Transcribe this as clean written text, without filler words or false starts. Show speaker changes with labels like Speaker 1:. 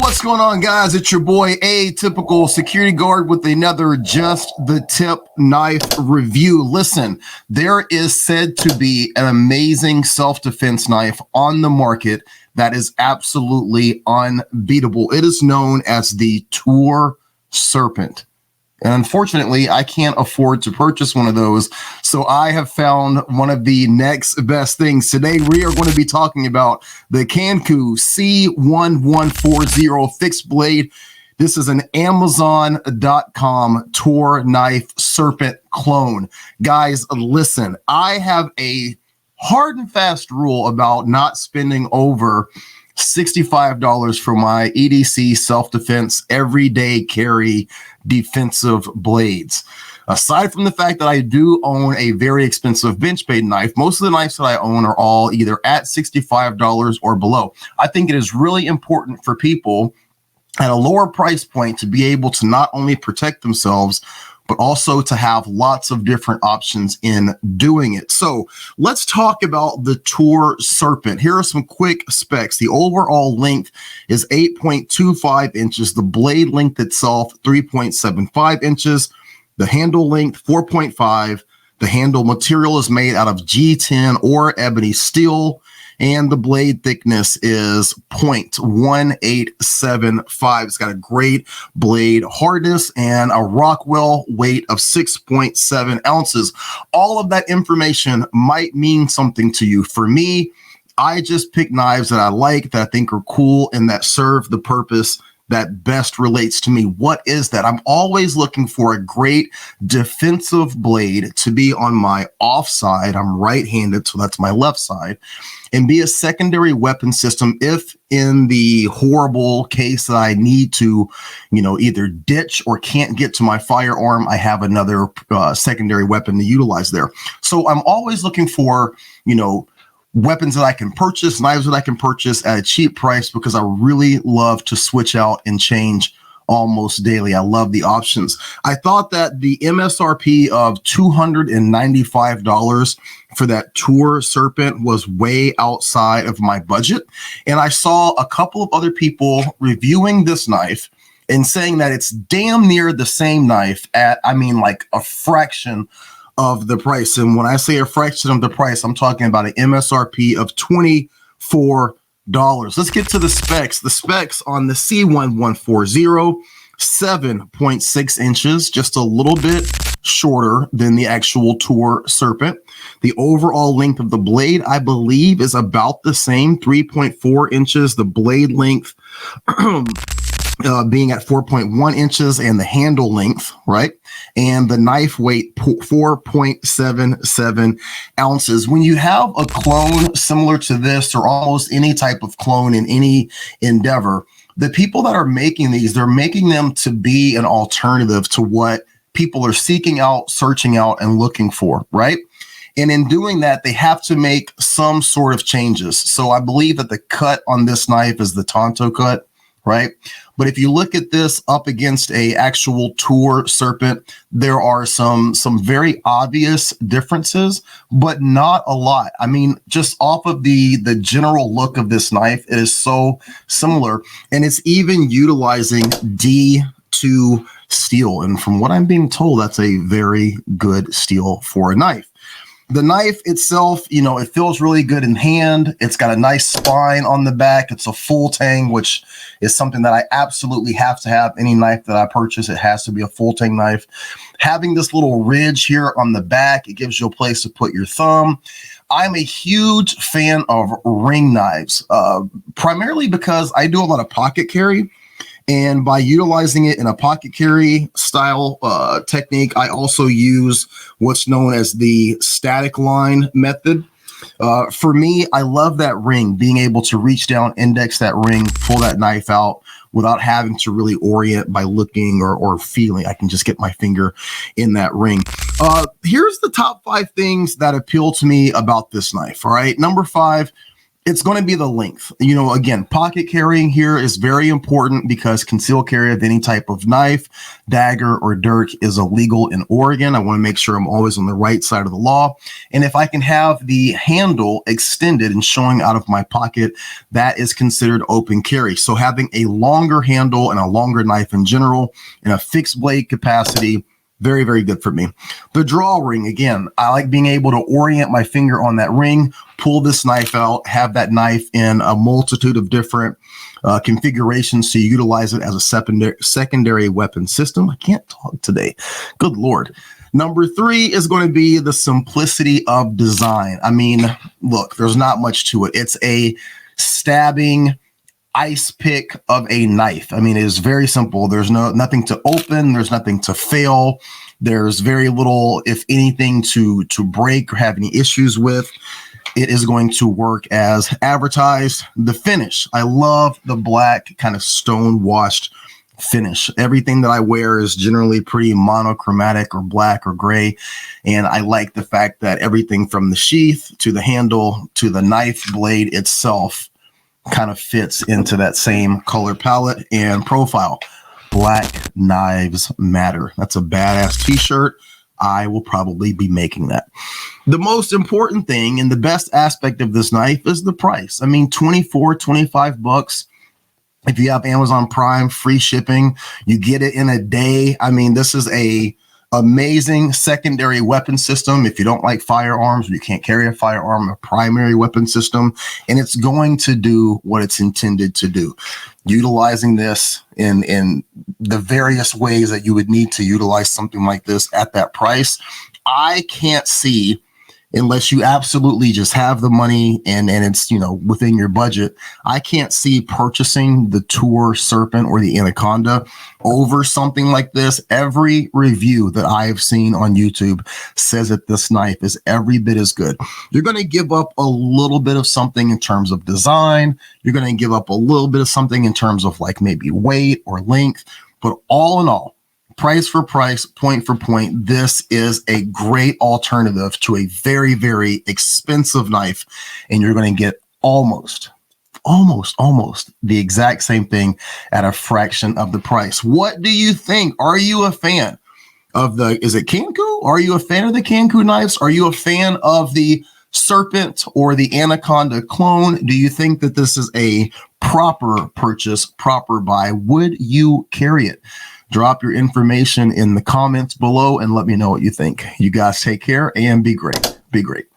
Speaker 1: What's going on, guys? It's your boy Atypical Security Guard with another Just the Tip knife review. Listen, there is said to be an amazing self-defense knife on the market that is absolutely unbeatable. It is known as the Toor Serpent. And unfortunately, I can't afford to purchase one of those. So I have found one of the next best things. Today, we are going to be talking about the Ccanku C1140 fixed blade. This is an Amazon.com Toor knife serpent clone. Guys, listen, I have a hard and fast rule about not spending over $65 for my EDC self-defense everyday carry defensive blades. Aside from the fact that I do own a very expensive bench blade knife, most of the knives that I own are all either at $65 or below. I think it is really important for people at a lower price point to be able to not only protect themselves, but also to have lots of different options in doing it. So let's talk about the Toor Serpent. Here are some quick specs. The overall length is 8.25 inches. The blade length itself, 3.75 inches. The handle length, 4.5. The handle material is made out of G10 or ebony steel. And the blade thickness is 0.1875. It's got a great blade hardness and a Rockwell weight of 6.7 ounces. All of that information might mean something to you. For me, I just pick knives that I like, that I think are cool, and that serve the purpose that best relates to me. What is that? I'm always looking for a great defensive blade to be on my off side. I'm right-handed, so that's my left side, and be a secondary weapon system if in the horrible case that I need to, either ditch or can't get to my firearm, I have another secondary weapon to utilize there. So I'm always looking for, weapons that I can purchase, knives that I can purchase at a cheap price, because I really love to switch out and change almost daily. I love the options. I thought that the MSRP of $295 for that Toor Serpent was way outside of my budget. And I saw a couple of other people reviewing this knife and saying that it's damn near the same knife at, like a fraction of the price. And when I say a fraction of the price, I'm talking about an MSRP of $24. Let's get to the specs. The specs on the C1140, 7.6 inches, just a little bit shorter than the actual Toor Serpent. The overall length of the blade, I believe, is about the same, 3.4 inches. The blade length being at 4.1 inches, and the handle length, right? And the knife weight, 4.77 ounces. When you have a clone similar to this, or almost any type of clone in any endeavor, the people that are making these, they're making them to be an alternative to what people are seeking out, searching out, and looking for, right? And in doing that, they have to make some sort of changes. So I believe that the cut on this knife is the Tonto cut, right? But if you look at this up against a actual Toor Serpent, there are some very obvious differences, but not a lot. Just off of the general look of this knife, it is so similar, and it's even utilizing D2 steel. And from what I'm being told, that's a very good steel for a knife. The knife itself, it feels really good in hand. It's got a nice spine on the back. It's a full tang, which is something that I absolutely have to have. Any knife that I purchase, it has to be a full tang knife. Having this little ridge here on the back, it gives you a place to put your thumb. I'm a huge fan of ring knives, primarily because I do a lot of pocket carry. And by utilizing it in a pocket carry style technique, I also use what's known as the static line method. For me, I love that ring, being able to reach down, index that ring, pull that knife out without having to really orient by looking or feeling. I can just get my finger in that ring. Here's the top 5 things that appeal to me about this knife. All right. Number 5, It's going to be the length. You know, again, pocket carrying here is very important because concealed carry of any type of knife, dagger, or dirk is illegal in Oregon. I want to make sure I'm always on the right side of the law. And if I can have the handle extended and showing out of my pocket, that is considered open carry. So having a longer handle and a longer knife in general in a fixed blade capacity, very, very good for me. The draw ring, again, I like being able to orient my finger on that ring, pull this knife out, have that knife in a multitude of different configurations to utilize it as a secondary weapon system. I can't talk today. Good Lord. Number 3 is going to be the simplicity of design. I mean, look, there's not much to it. It's a stabbing ice pick of a knife. I mean, it is very simple. There's nothing to open. There's nothing to fail. There's very little, if anything, to break or have any issues with. It is going to work as advertised. The finish, I love the black kind of stone washed finish. Everything that I wear is generally pretty monochromatic or black or gray. And I like the fact that everything from the sheath to the handle to the knife blade itself kind of fits into that same color palette and profile. Black knives matter. That's a badass t-shirt. I will probably be making that. The most important thing and the best aspect of this knife is the price. I mean, 24, 25 bucks. If you have Amazon Prime, free shipping, you get it in a day. I mean, this is a amazing secondary weapon system. If you don't like firearms, or you can't carry a firearm, a primary weapon system, and it's going to do what it's intended to do. Utilizing this in the various ways that you would need to utilize something like this at that price, I can't see, unless you absolutely just have the money and it's, you know, within your budget, I can't see purchasing the Toor Serpent or the Anaconda over something like this. Every review that I have seen on YouTube says that this knife is every bit as good. You're going to give up a little bit of something in terms of design. You're going to give up a little bit of something in terms of like maybe weight or length, but all in all, price for price, point for point, this is a great alternative to a very, very expensive knife. And you're going to get almost the exact same thing at a fraction of the price. What do you think? Are you a fan of is it Ccanku? Are you a fan of the Ccanku knives? Are you a fan of the Serpent or the Anaconda clone? Do you think that this is a proper purchase, proper buy? Would you carry it? Drop your information in the comments below and let me know what you think. You guys take care and be great. Be great.